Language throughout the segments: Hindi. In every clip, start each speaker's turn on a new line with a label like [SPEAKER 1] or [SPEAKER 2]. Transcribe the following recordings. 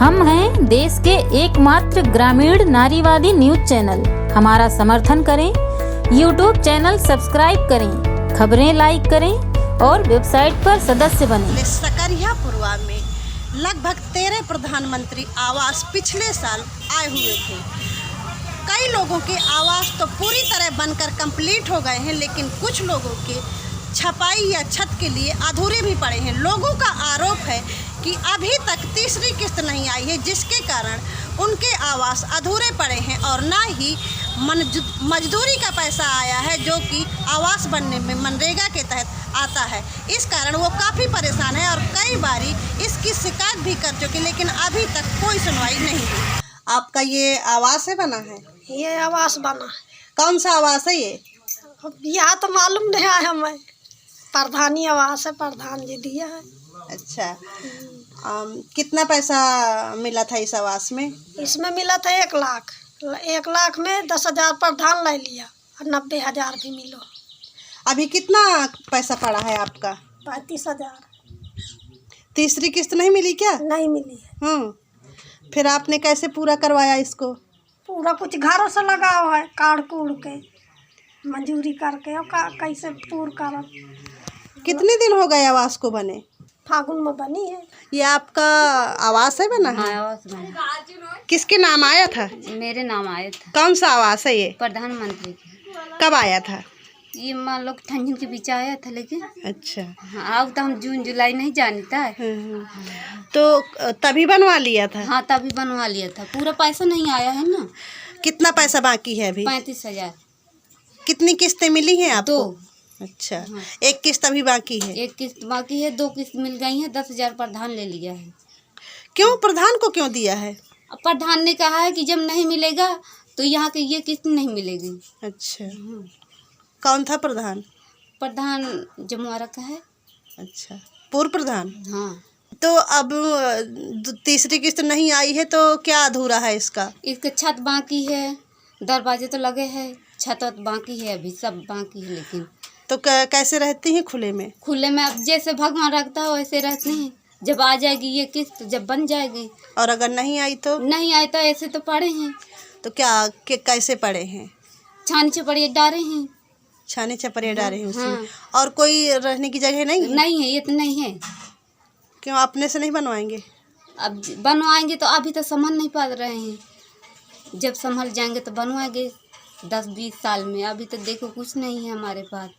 [SPEAKER 1] हम हैं देश के एकमात्र ग्रामीण नारीवादी न्यूज चैनल। हमारा समर्थन करें, यूट्यूब चैनल सब्सक्राइब करें, खबरें लाइक करें और वेबसाइट पर सदस्य बनें।
[SPEAKER 2] सकरियापुरवा में लगभग 13 प्रधानमंत्री आवास पिछले साल आए हुए थे। कई लोगों के आवास तो पूरी तरह बनकर कंप्लीट हो गए हैं, लेकिन कुछ लोगों के छपाई या छत के लिए अधूरे भी पड़े हैं। लोगों का आरोप है कि अभी तक तीसरी किस्त नहीं आई है, जिसके कारण उनके आवास अधूरे पड़े हैं और ना ही मजदूरी का पैसा आया है, जो कि आवास बनने में मनरेगा के तहत आता है। इस कारण वो काफ़ी परेशान है और कई बारी इसकी शिकायत भी कर चुके, लेकिन अभी तक कोई सुनवाई नहीं हुई। आपका ये आवास है बना है?
[SPEAKER 3] ये आवास बना है।
[SPEAKER 2] कौन सा आवास है ये?
[SPEAKER 3] यहाँ तो मालूम नहीं है हमें। प्रधानी आवास है, प्रधान जी दिया है।
[SPEAKER 2] अच्छा, कितना पैसा मिला था इस आवास में?
[SPEAKER 3] इसमें मिला था 1 लाख। 1 लाख में 10,000 प्रधान ले लिया और 90,000 भी मिलो।
[SPEAKER 2] अभी कितना पैसा पड़ा है आपका?
[SPEAKER 3] 35,000
[SPEAKER 2] तीसरी किस्त नहीं मिली क्या?
[SPEAKER 3] नहीं मिली है।
[SPEAKER 2] फिर आपने कैसे पूरा करवाया इसको?
[SPEAKER 3] पूरा कुछ घरों से लगा हुआ है, काढ़ कूड़ के मजूरी करके और कैसे पूरा कर।
[SPEAKER 2] कितने दिन हो गए आवास को बने?
[SPEAKER 3] फागुन में बनी है।
[SPEAKER 2] ये आपका आवास है बना है?
[SPEAKER 4] हाँ, आवास बना।
[SPEAKER 2] किसके नाम आया था?
[SPEAKER 4] मेरे नाम आया था।
[SPEAKER 2] कौन सा आवास है ये?
[SPEAKER 4] प्रधानमंत्री के।
[SPEAKER 2] कब आया था?
[SPEAKER 4] ये मान लो ठंडी के बीच आया था, लेकिन
[SPEAKER 2] अच्छा।
[SPEAKER 4] हाँ, अब तो हम जून जुलाई नहीं जानता है।
[SPEAKER 2] तो तभी बनवा लिया था?
[SPEAKER 4] हाँ, तभी बनवा लिया था। पूरा पैसा नहीं आया है ना।
[SPEAKER 2] कितना पैसा बाकी है अभी?
[SPEAKER 4] 35,000।
[SPEAKER 2] कितनी किस्तें मिली हैं आपको?
[SPEAKER 4] 2।
[SPEAKER 2] अच्छा।
[SPEAKER 4] हाँ।
[SPEAKER 2] 1 किस्त अभी बाकी है?
[SPEAKER 4] 1 किस्त बाकी है, 2 किस्त मिल गई है। 10,000 प्रधान ले लिया है।
[SPEAKER 2] क्यों? प्रधान को क्यों दिया है?
[SPEAKER 4] अब प्रधान ने कहा है कि जब नहीं मिलेगा तो यहाँ की ये किस्त नहीं मिलेगी।
[SPEAKER 2] अच्छा। कौन था प्रधान?
[SPEAKER 4] प्रधान जमुआरा का है।
[SPEAKER 2] अच्छा, पूर्व प्रधान।
[SPEAKER 4] हाँ,
[SPEAKER 2] तो अब तीसरी किस्त नहीं आई है, तो क्या अधूरा है इसका?
[SPEAKER 4] इसका छत बाकी है, दरवाजे तो लगे हैं, छत बाकी है, अभी सब बाकी है। लेकिन
[SPEAKER 2] तो कैसे रहती हैं खुले में?
[SPEAKER 4] खुले में अब जैसे भगवान रखता है वैसे रहते हैं। जब आ जाएगी ये किस्त, जब बन जाएगी।
[SPEAKER 2] और अगर नहीं आई तो?
[SPEAKER 4] नहीं आए तो ऐसे तो पड़े हैं।
[SPEAKER 2] तो कैसे पड़े हैं?
[SPEAKER 4] छानी चपड़िए डारे हैं।
[SPEAKER 2] छाने छपरे डाले हैं उसमें?
[SPEAKER 4] हाँ।
[SPEAKER 2] और कोई रहने की जगह नहीं है?
[SPEAKER 4] नहीं है, ये तो नहीं है।
[SPEAKER 2] क्यों, अपने से नहीं बनवाएंगे?
[SPEAKER 4] अब बनवाएंगे तो अभी तो संभल नहीं पा रहे हैं। जब संभल जाएंगे तो बनवाएंगे 10-20 साल में। अभी तो देखो कुछ नहीं है हमारे पास।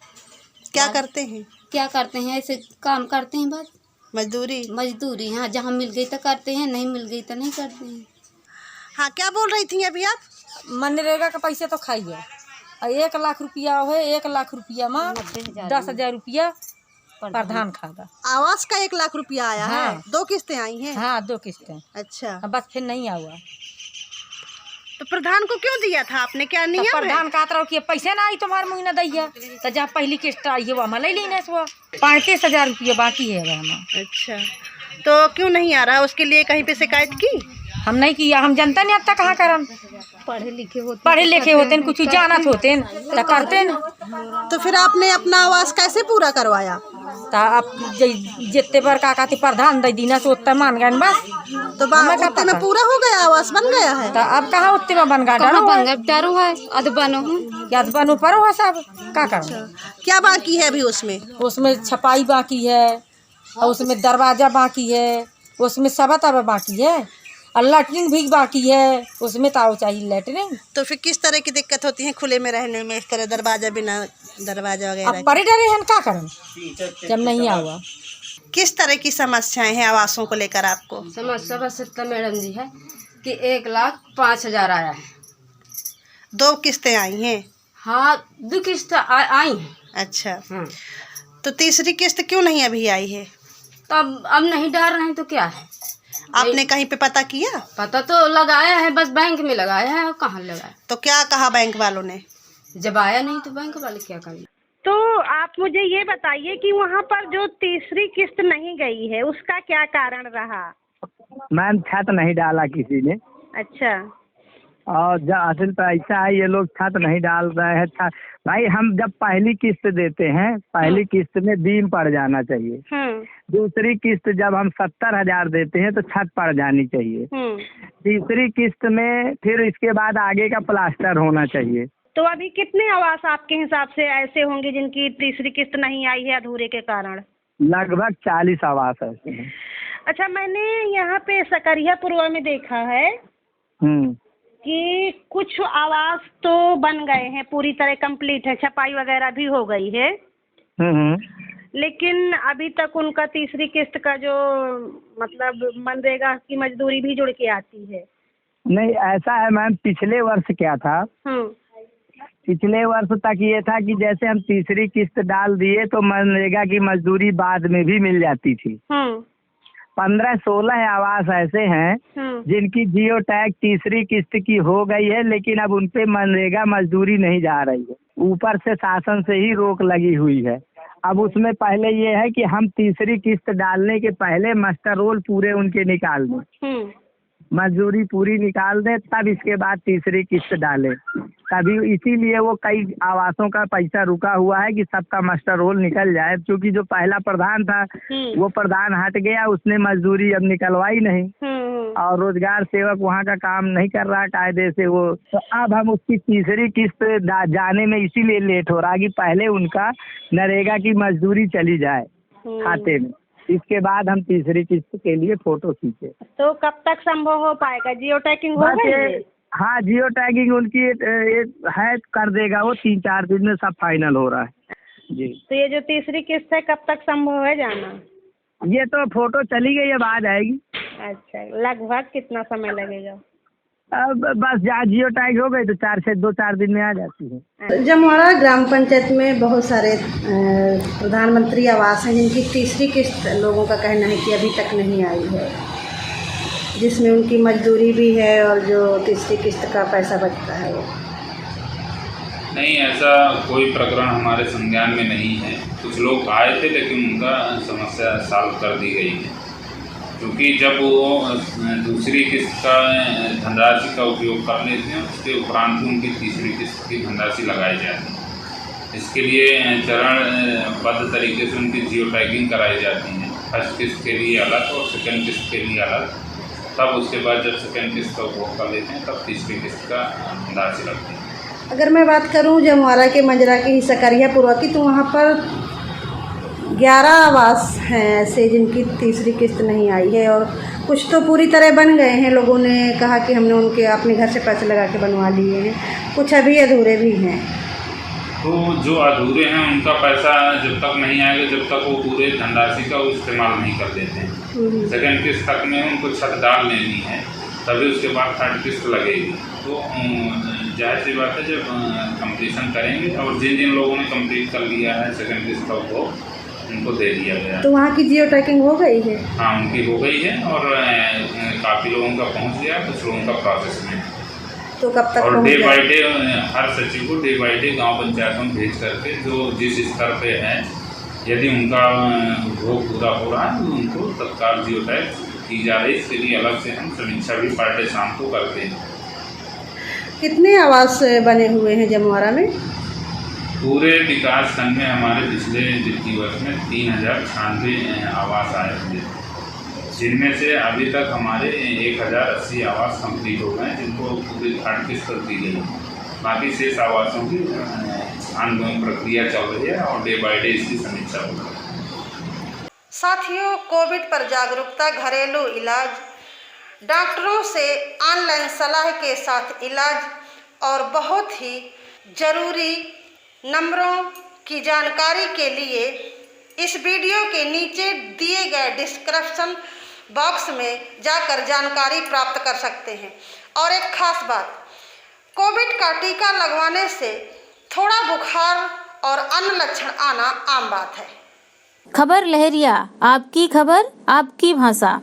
[SPEAKER 2] क्या करते हैं?
[SPEAKER 4] क्या करते हैं? ऐसे काम करते हैं बस।
[SPEAKER 2] मजदूरी?
[SPEAKER 4] हाँ, जहाँ मिल गई तो करते हैं, नहीं मिल गई तो नहीं करते हैं।
[SPEAKER 2] हाँ, क्या बोल रही थी अभी आप?
[SPEAKER 5] मनरेगा का पैसे तो खाइए। 1 लाख रुपया है, 1 लाख रुपया में 10,000 रुपया प्रधान खादा।
[SPEAKER 2] आवास का 1 लाख रुपया आया है?
[SPEAKER 5] हाँ।
[SPEAKER 2] 2 किस्तें आई हैं?
[SPEAKER 5] हाँ, 2 किस्तें।
[SPEAKER 2] अच्छा।
[SPEAKER 5] बस फिर नहीं आया।
[SPEAKER 2] तो प्रधान को क्यों दिया था आपने? क्या
[SPEAKER 5] तो
[SPEAKER 2] नियम है?
[SPEAKER 5] प्रधान कहता रहो कि पैसे ना आई तुम्हारे मुँह न दैया, तो जब पहली किस्त आई है वो हम ले लेना। 35,000 रुपया बाकी है हमारा।
[SPEAKER 2] अच्छा, तो क्यों नहीं आ रहा? उसके लिए कहीं पे शिकायत की?
[SPEAKER 5] हम नहीं किया, हम जनता नहीं आता कहाँ करम। पढ़े लिखे होते कुछ जानत होते तो करते न।
[SPEAKER 2] तो फिर आपने अपना आवास कैसे पूरा करवाया?
[SPEAKER 5] तो आप जितने बार का कहते प्रधान दे दीना से उतना मान गए बस।
[SPEAKER 2] तो उतने में पूरा हो गया, आवास बन गया है?
[SPEAKER 5] तो अब कहाँ उतने में बन गया?
[SPEAKER 4] डरो है,
[SPEAKER 5] याद बनो परो है सब का करो।
[SPEAKER 2] क्या बाकी है अभी उसमें?
[SPEAKER 5] उसमें छपाई बाकी है, और उसमें दरवाजा बाकी है, उसमें सब तब बाकी है, और लैट्रिन भी बाकी है। उसमें तो आओ चाहिए लैट्रिन।
[SPEAKER 2] तो फिर किस तरह की दिक्कत होती है खुले में रहने में, इस तरह दरवाजा बिना दरवाजा
[SPEAKER 5] अब
[SPEAKER 2] वगैरह?
[SPEAKER 5] परे डरे हैं का करें जब नहीं आवा।
[SPEAKER 2] किस तरह की समस्याएं हैं आवासों को लेकर आपको?
[SPEAKER 4] समस्या मैडम जी है कि 1,05,000 आया है।
[SPEAKER 2] 2 किस्तें आई हैं?
[SPEAKER 4] हाँ, 2 किस्त आई हैं।
[SPEAKER 2] अच्छा।
[SPEAKER 4] हाँ।
[SPEAKER 2] तो तीसरी किस्त क्यों नहीं अभी आई है?
[SPEAKER 4] तो अब नहीं डर रहे तो क्या है?
[SPEAKER 2] आपने कहीं पे पता किया?
[SPEAKER 4] पता तो लगाया है, बस बैंक में लगाया है। और कहाँ लगाया?
[SPEAKER 2] तो क्या कहा बैंक वालों ने?
[SPEAKER 4] जब आया नहीं तो बैंक वाले क्या करेंगे?
[SPEAKER 2] तो आप मुझे ये बताइए कि वहाँ पर जो तीसरी किस्त नहीं गई है, उसका क्या कारण रहा?
[SPEAKER 6] मैम, छत नहीं डाला किसी ने।
[SPEAKER 2] अच्छा।
[SPEAKER 6] और जब असल पैसा है, ये लोग छत नहीं डाल रहे हैं। भाई, हम जब पहली किस्त देते हैं, पहली किस्त में बीम पड़ जाना चाहिए। दूसरी किस्त जब हम 70,000 देते हैं तो छत पड़ जानी चाहिए। तीसरी किस्त में फिर इसके बाद आगे का प्लास्टर होना चाहिए।
[SPEAKER 7] तो अभी कितने आवास आपके हिसाब से ऐसे होंगे जिनकी तीसरी किस्त नहीं आई है अधूरे के कारण?
[SPEAKER 6] लगभग 40 आवास ऐसे हैं।
[SPEAKER 7] अच्छा, मैंने यहाँ पे सकरिया पूर्वा में देखा है कि कुछ आवास तो बन गए हैं, पूरी तरह कंप्लीट है, छपाई वगैरह भी हो गई है, लेकिन अभी तक उनका तीसरी किस्त का जो मतलब मनरेगा की मजदूरी भी जुड़ के आती है।
[SPEAKER 6] नहीं, ऐसा है मैम, पिछले वर्ष क्या था, पिछले वर्ष तक ये था कि जैसे हम तीसरी किस्त डाल दिए तो मनरेगा की मजदूरी बाद में भी मिल जाती थी। 15-16 आवास ऐसे हैं जिनकी जियो टैग तीसरी किस्त की हो गई है, लेकिन अब उनपे मनरेगा मजदूरी नहीं जा रही है। ऊपर से शासन से ही रोक लगी हुई है। अब उसमें पहले ये है कि हम तीसरी किस्त डालने के पहले मास्टर रोल पूरे उनके निकाल दें, मजदूरी पूरी निकाल दें, तब इसके बाद तीसरी किस्त डालें। तभी इसीलिए वो कई आवासों का पैसा रुका हुआ है कि सबका मास्टर रोल निकल जाए, क्योंकि जो पहला प्रधान था वो प्रधान हट गया, उसने मजदूरी अब निकलवाई नहीं और रोजगार सेवक वहाँ का काम नहीं कर रहा कायदे से वो। तो अब हम उसकी तीसरी किस्त जाने में इसीलिए लेट हो रहा कि पहले उनका नरेगा की मजदूरी चली जाए खाते में, इसके बाद हम तीसरी किस्त के लिए फोटो खींचे।
[SPEAKER 7] तो कब तक संभव हो पाएगा? जियो टैगिंग हो गई है?
[SPEAKER 6] हाँ, जियो टैगिंग उनकी है, कर देगा वो, 3-4 दिन में सब फाइनल हो रहा है जी।
[SPEAKER 7] तो ये जो तीसरी किस्त है कब तक संभव है जाना?
[SPEAKER 6] ये तो फोटो चली गई, अब आ जाएगी।
[SPEAKER 7] अच्छा, लगभग कितना समय लगेगा?
[SPEAKER 6] अब बस जहाँ जियो टैग हो गई तो 2-4 दिन में आ जाती है।
[SPEAKER 2] जमवाड़ा ग्राम पंचायत में बहुत सारे प्रधानमंत्री आवास हैं जिनकी तीसरी किस्त लोगों का कहना है कि अभी तक नहीं आई है, जिसमें उनकी मजदूरी भी है और जो तीसरी किस्त का पैसा बचता है वो।
[SPEAKER 8] नहीं, ऐसा कोई प्रकरण हमारे संज्ञान में नहीं है। कुछ लोग आए थे लेकिन उनका समस्या सॉल्व कर दी गई है, क्योंकि जब वो दूसरी किस्त का धनराशि का उपयोग कर लेते हैं उसके उपरांत उनकी तीसरी किस्त की धनराशि लगाई जाती है। इसके लिए चरणबद्ध तरीके से उनकी जियो टैगिंग कराई जाती है, फर्स्ट किस्त के लिए अलग और सेकेंड किस्त के लिए अलग। तब उसके बाद जब सेकेंड किस्त का उपभोग कर लेते हैं तब तीसरी किस्त का धनराशि लगती है।
[SPEAKER 2] अगर मैं बात करूं जमवाड़ा के मंजरा की सकरिया पूर्वा की, तो वहाँ पर 11 आवास हैं ऐसे जिनकी तीसरी किस्त नहीं आई है और कुछ तो पूरी तरह बन गए हैं। लोगों ने कहा कि हमने उनके अपने घर से पैसे लगा के बनवा लिए हैं, कुछ अभी अधूरे भी हैं।
[SPEAKER 8] तो जो अधूरे हैं उनका पैसा जब तक नहीं आएगा जब तक वो पूरे धनराशि का इस्तेमाल नहीं कर देते हैं। सेकेंड किस्त तक में उनको छत डाल लेनी है, तभी उसके बाद थर्ड किस्त लगेगी। तो जाहिर सी बात है जब कंप्लीशन करेंगे, और जिन जिन लोगों ने कंप्लीट कर लिया है सेकेंड किस्त का वो उनको दे दिया गया।
[SPEAKER 2] तो वहाँ की जियो टैगिंग हो गई है?
[SPEAKER 8] हाँ, उनकी हो गई है और काफ़ी लोगों का पहुँच गया, कुछ लोगों का प्रोसेस में।
[SPEAKER 2] तो कब तक?
[SPEAKER 8] और डे बाई डे हर सचिव को डे बाई डे गांव पंचायतों में भेज करके जो जिस स्तर पे है, यदि उनका उपभोग पूरा हो रहा है तो उनको तत्काल जियो टैग की जा रही है। इसके लिए अलग से हम समीक्षा भी पर डे शाम को करते हैं।
[SPEAKER 2] कितने आवास बने हुए हैं जमवाड़ा में?
[SPEAKER 8] पूरे विकास खंड में हमारे पिछले वित्तीय वर्ष में 3096 आवास आए हुए, जिनमें से अभी तक हमारे 1080 आवास कंप्लीट हो गए, जिनको पूरी थर्ड किस्त दी गई। बाकी शेष आवासों की ऑनगोइंग प्रक्रिया चल रही है और डे बाई डे इसकी समीक्षा हो रही है।
[SPEAKER 2] साथियों, कोविड पर जागरूकता, घरेलू इलाज, डॉक्टरों से ऑनलाइन सलाह के साथ इलाज और बहुत ही ज़रूरी नंबरों की जानकारी के लिए इस वीडियो के नीचे दिए गए डिस्क्रिप्शन बॉक्स में जाकर जानकारी प्राप्त कर सकते हैं। और एक खास बात, कोविड का टीका लगवाने से थोड़ा बुखार और अन्य लक्षण आना आम बात है।
[SPEAKER 1] खबर लहरिया, आपकी खबर आपकी भाषा।